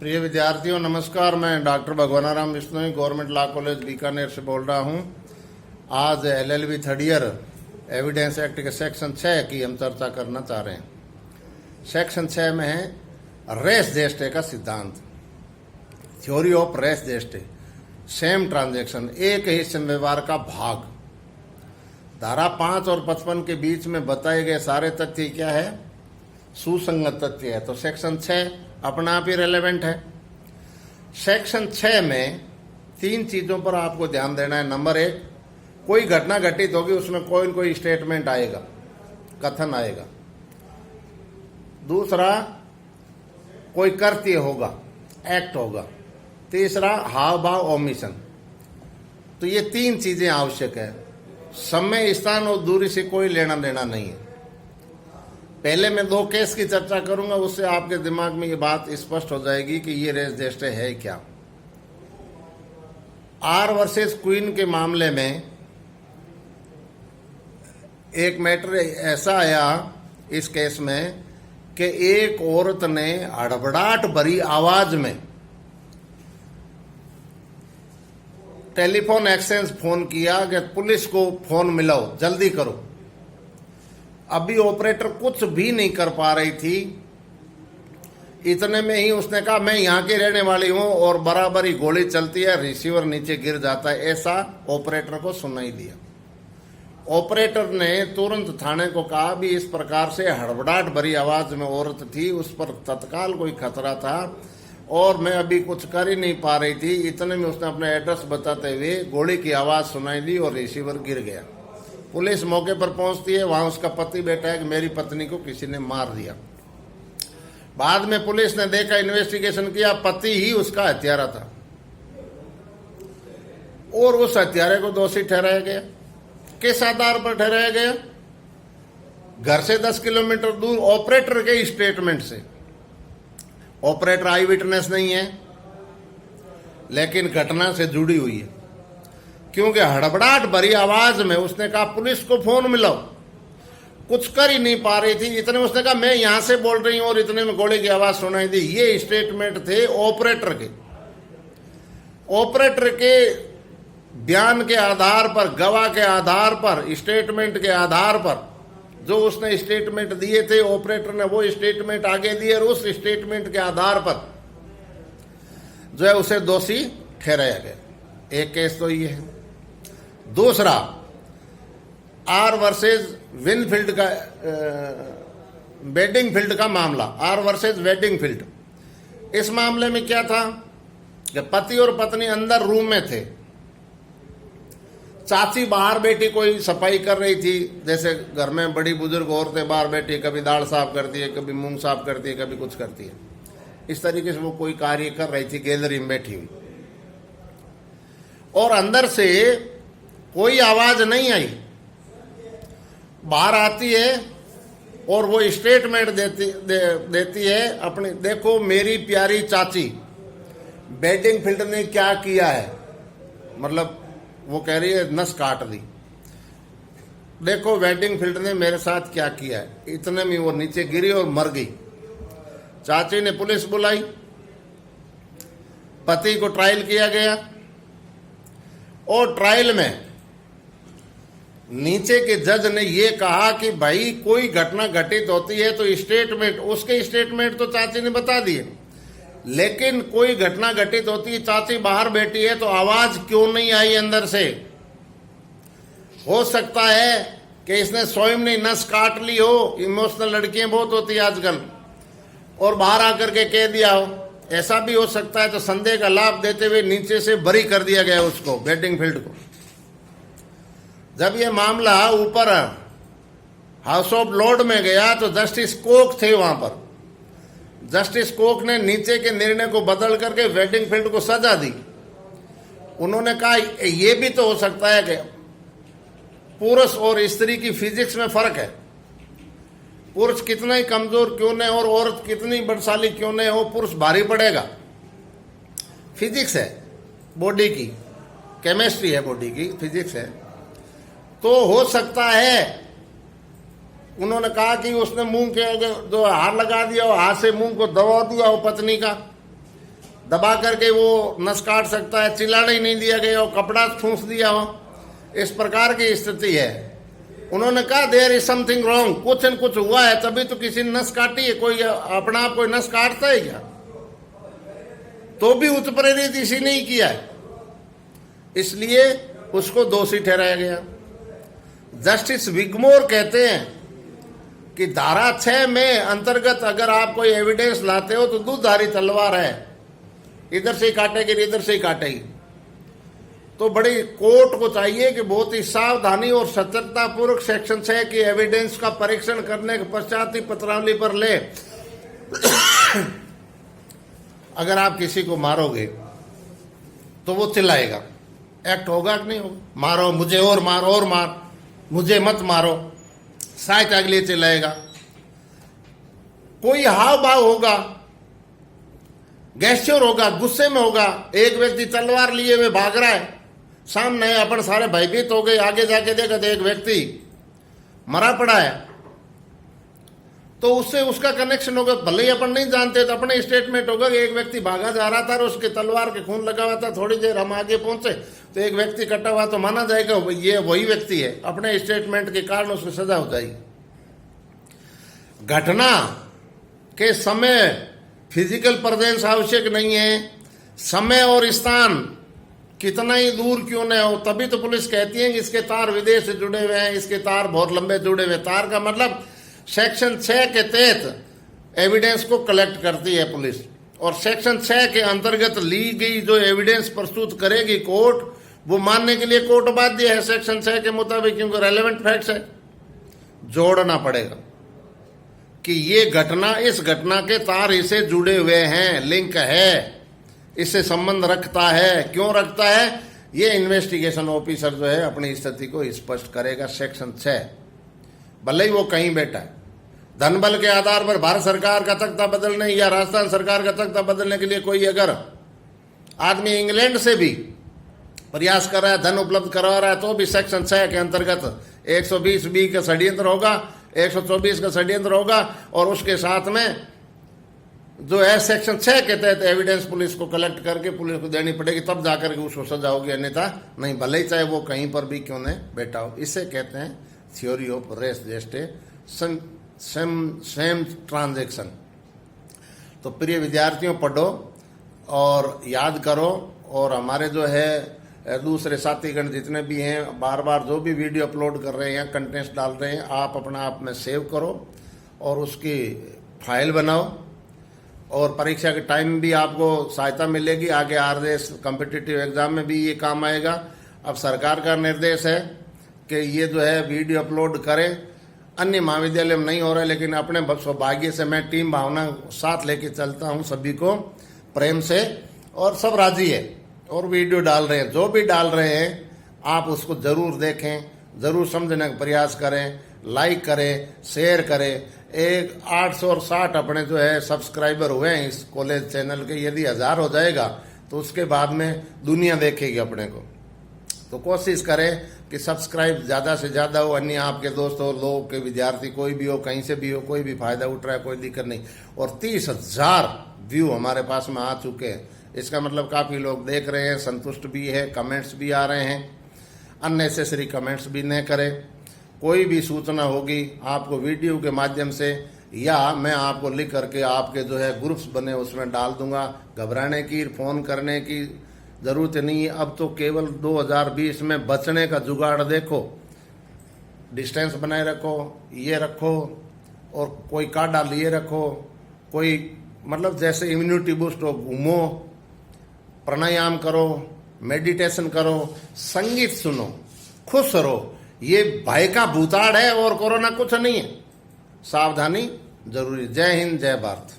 प्रिय विद्यार्थियों नमस्कार। मैं doctor Bhagwanaram Bishnoi government law college Bikaner से बोल रहा हूं। आज LLB third year evidence act के सेक्शन 6 की हम चर्चा करना चाह रहे हैं। सेक्शन 6 में है रेस जेस्टे का सिद्धांत, theory of res gestae, same transaction, एक ही व्यवहार का भाग। धारा 5 और 55 के बीच में बताए गए सारे तथ्य क्या है? सुसंगत तथ्य है। तो सेक्शन 6 अपना आप ही रेलेवेंट है। सेक्शन 6 में 3 चीजों पर आपको ध्यान देना है। नंबर 1, कोई घटना घटित होगी उसमें कोई न कोई स्टेटमेंट आएगा, कथन आएगा। दूसरा, कोई कृत्य होगा, एक्ट होगा। तीसरा, हाव भाव ओमिशन। तो ये 3 चीजें आवश्यक है। समय, स्थान और दूरी से कोई लेना देना नहीं है। पहले मैं 2 केस की चर्चा करूंगा, उससे आपके दिमाग में ये बात स्पष्ट हो जाएगी कि ये रेस जेस्टे है क्या। आर वर्सेस क्वीन के मामले में एक मैटर ऐसा आया इस केस में कि एक औरत ने हड़बड़ाहट भरी आवाज में टेलीफोन एक्सचेंज फोन किया कि पुलिस को फोन मिलाओ, जल्दी करो। अभी ऑपरेटर कुछ भी नहीं कर पा रही थी। इतने में ही उसने कहा मैं यहाँ की रहने वाली हूं और बराबर ही गोली चलती है, रिसीवर नीचे गिर जाता है। ऐसा ऑपरेटर को सुनाई दिया। ऑपरेटर ने तुरंत थाने को कहा भी इस प्रकार से हड़बड़ाहट भरी आवाज में औरत थी, उस पर तत्काल कोई खतरा था और मैं अभी कुछ कर ही नहीं पा रही थी। इतने में उसने अपना एड्रेस बताते हुए गोली की आवाज सुनाई दी और रिसीवर गिर गया। पुलिस मौके पर पहुंचती है, वहां उसका पति बैठा है कि मेरी पत्नी को किसी ने मार दिया। बाद में पुलिस ने देखा, इन्वेस्टिगेशन किया, पति ही उसका हत्यारा था और उस हत्यारे को दोषी ठहराया गया। किस आधार पर ठहराया गया? घर से 10 किलोमीटर दूर ऑपरेटर के स्टेटमेंट से। ऑपरेटर आई विटनेस नहीं है, लेकिन घटना से जुड़ी हुई है, क्योंकि हड़बड़ाहट भरी आवाज में उसने कहा पुलिस को फोन मिलाओ। कुछ कर ही नहीं पा रही थी। इतने में उसने कहा मैं यहां से बोल रही हूं और इतने में गोली की आवाज सुनाई दी। ये स्टेटमेंट थे ऑपरेटर के। ऑपरेटर के बयान के आधार पर, गवाह के आधार पर, स्टेटमेंट के आधार पर जो उसने स्टेटमेंट दिए थे, ऑपरेटर ने वो स्टेटमेंट आगे दिए और उस स्टेटमेंट के आधार पर जो है उसे दोषी ठहराया गया। एक केस तो ये है। दूसरा, आर वर्सेज विनफील्ड का, वेडिंगफील्ड का मामला, आर वर्सेज वेडिंगफील्ड। इस मामले में क्या था कि पति और पत्नी अंदर रूम में थे। चाची बाहर बैठी कोई सफाई कर रही थी, जैसे घर में बड़ी बुजुर्ग औरतें बाहर बैठी, कभी दाल साफ करती है, कभी मूंग साफ करती है, कभी कुछ करती है। इस तरीके से वो कोई कार्य कर रही थी, गैलरी में बैठी हुई, और अंदर से कोई आवाज नहीं आई। बाहर आती है और वो स्टेटमेंट देती है अपनी, देखो मेरी प्यारी चाची, वेडिंगफील्ड ने क्या किया है। मतलब वो कह रही है नस काट दी, देखो वेडिंगफील्ड ने मेरे साथ क्या किया है। इतने में वो नीचे गिरी और मर गई। चाची ने पुलिस बुलाई, पति को ट्रायल किया गया और ट्रायल में नीचे के जज ने यह कहा कि भाई कोई घटना घटित होती है तो स्टेटमेंट, उसके स्टेटमेंट तो चाची ने बता दिए, लेकिन कोई घटना घटित होती है, चाची बाहर बैठी है, तो आवाज क्यों नहीं आई अंदर से? हो सकता है कि इसने स्वयं ने नस काट ली हो, इमोशनल लड़कियां बहुत होती है आजकल, और बाहर आकर के कह दिया हो। ऐसा भी हो सकता है। तो संदेह का लाभ देते हुए नीचे से बरी कर दिया गया उसको, वेडिंगफील्ड को। जब यह मामला ऊपर हाउस ऑफ लॉर्ड में गया तो जस्टिस कोक थे वहां पर। जस्टिस कोक ने नीचे के निर्णय को बदल करके वेडिंगफील्ड को सजा दी। उन्होंने कहा यह भी तो हो सकता है कि पुरुष और स्त्री की फिजिक्स में फर्क है। पुरुष कितना ही कमजोर क्यों नहीं और औरत कितनी बलशाली क्यों नहीं हो, पुरुष भारी पड़ेगा। फिजिक्स है बॉडी की, केमिस्ट्री है बॉडी की, फिजिक्स है। तो हो सकता है उन्होंने कहा कि उसने मुंह के जो हाथ लगा दिया हो, हाथ से मुंह को दबा दिया हो पत्नी का, दबा करके वो नस काट सकता है, चिल्लाने ही नहीं दिया गया हो, कपड़ा ठूंस दिया हो, इस प्रकार की स्थिति है। उन्होंने कहा देयर इज समथिंग रॉन्ग, कुछ न कुछ हुआ है तभी तो किसी ने नस काटी है। कोई अपना आप कोई नस काटता है क्या? तो भी उत्प्रेरित इसी ने ही किया है, इसलिए उसको दोषी ठहराया गया। जस्टिस विगमोर कहते हैं कि धारा 6 में अंतर्गत अगर आप कोई एविडेंस लाते हो तो दूधारी तलवार है, इधर से ही काटेगी इधर से ही काटेगी। तो बड़ी कोर्ट को चाहिए कि बहुत ही सावधानी और सतर्कता पूर्वक सेक्शन 6 की एविडेंस का परीक्षण करने के पश्चात ही पत्रावली पर ले। अगर आप किसी को मारोगे तो वो चिल्लाएगा, एक्ट होगा कि नहीं होगा? मारो मुझे और मार और मार, मुझे मत मारो, शायद अगले चिल्लाएगा। कोई हाव भाव होगा, गैस्चर होगा, गुस्से में होगा। एक व्यक्ति तलवार लिए हुए भाग रहा है, सामने अपन सारे भयभीत हो गए, आगे जाके देखा तो एक व्यक्ति मरा पड़ा है, तो उससे उसका कनेक्शन होगा। भले ही अपन नहीं जानते तो अपने स्टेटमेंट होगा कि एक व्यक्ति भागा जा रहा था और उसके तलवार के खून लगा हुआ था, थोड़ी देर हम आगे पहुंचे तो एक व्यक्ति कटा हुआ, तो माना जाएगा ये वही व्यक्ति है। अपने स्टेटमेंट के कारण उसको सजा हो जाएगी। घटना के समय फिजिकल प्रेजेंस आवश्यक नहीं है, समय और स्थान कितना ही दूर क्यों न हो, तभी तो पुलिस कहती है कि इसके तार विदेश से जुड़े हुए हैं, इसके तार बहुत लंबे जुड़े हुए। तार का मतलब सेक्शन 6 के तहत एविडेंस को कलेक्ट करती है पुलिस, और सेक्शन 6 के अंतर्गत ली गई जो एविडेंस प्रस्तुत करेगी कोर्ट, वो मानने के लिए कोर्ट बाध्य है सेक्शन 6 के मुताबिक, क्योंकि रेलेवेंट फैक्ट्स है। जोड़ना पड़ेगा कि ये घटना इस घटना के तार इससे जुड़े हुए हैं, लिंक है, इससे संबंध रखता है। क्यों रखता है? ये इन्वेस्टिगेशन ऑफिसर जो है अपनी स्थिति को स्पष्ट करेगा। सेक्शन 6 भले ही वो कहीं बैठा है, धन बल के आधार पर भारत सरकार का तख्ता बदलने या राजस्थान सरकार का तख्ता बदलने के लिए कोई अगर आदमी इंग्लैंड से भी प्रयास कर रहा है, धन उपलब्ध करवा रहा है, तो भी सेक्शन 6 के अंतर्गत 120B का षड्यंत्र होगा, 124 का षड्यंत्र होगा, और उसके साथ में जो है सेक्शन 6 के तहत एविडेंस पुलिस को कलेक्ट करके पुलिस को देनी पड़ेगी, तब जाकर के उसको सजा होगी, अन्यथा नहीं, भले ही चाहे वो कहीं पर भी क्यों न बैठा हो। इसे कहते हैं theory of res gestae same transaction. तो प्रिय विद्यार्थियों, पढ़ो और याद करो, और हमारे जो है दूसरे साथीगण जितने भी हैं बार बार जो भी वीडियो अपलोड कर रहे हैं, कंटेंट्स डाल रहे हैं, आप अपना आप में सेव करो और उसकी फाइल बनाओ, और परीक्षा के टाइम भी आपको सहायता मिलेगी। आगे RJS कॉम्पिटिटिव एग्जाम में भी ये काम आएगा। अब सरकार का निर्देश है कि ये जो है वीडियो अपलोड करें। अन्य महाविद्यालय में नहीं हो रहा है, लेकिन अपने सौभाग्य से मैं टीम भावना साथ लेके चलता हूँ सभी को प्रेम से, और सब राजी है और वीडियो डाल रहे हैं। जो भी डाल रहे हैं आप उसको जरूर देखें, जरूर समझने का प्रयास करें, लाइक करें, शेयर करें। 860 अपने जो है सब्सक्राइबर हुए हैं इस कॉलेज चैनल के। यदि 1000 हो जाएगा तो उसके बाद में दुनिया देखेगी अपने को। तो कोशिश करें कि सब्सक्राइब ज़्यादा से ज़्यादा हो, अन्य आपके दोस्तों, लोग के विद्यार्थी कोई भी हो, कहीं से भी हो, कोई भी फायदा उठ रहा है, कोई दिक्कत नहीं। और 30,000 व्यू हमारे पास में आ चुके हैं, इसका मतलब काफ़ी लोग देख रहे हैं, संतुष्ट भी है, कमेंट्स भी आ रहे हैं। अननेसेसरी कमेंट्स भी न करें। कोई भी सूचना होगी आपको वीडियो के माध्यम से या मैं आपको लिख करके आपके जो है ग्रुप्स बने उसमें डाल दूंगा। घबराने की, फोन करने की ज़रूरत नहीं है। अब तो केवल 2020 में बचने का जुगाड़ देखो, डिस्टेंस बनाए रखो, ये रखो, और कोई काढ़ा लिए रखो, कोई मतलब जैसे इम्यूनिटी बूस्ट हो, घूमो, प्राणायाम करो, मेडिटेशन करो, संगीत सुनो, खुश रहो। ये भय का भूताड़ है और कोरोना कुछ नहीं है। सावधानी जरूरी। जय हिंद, जय भारत।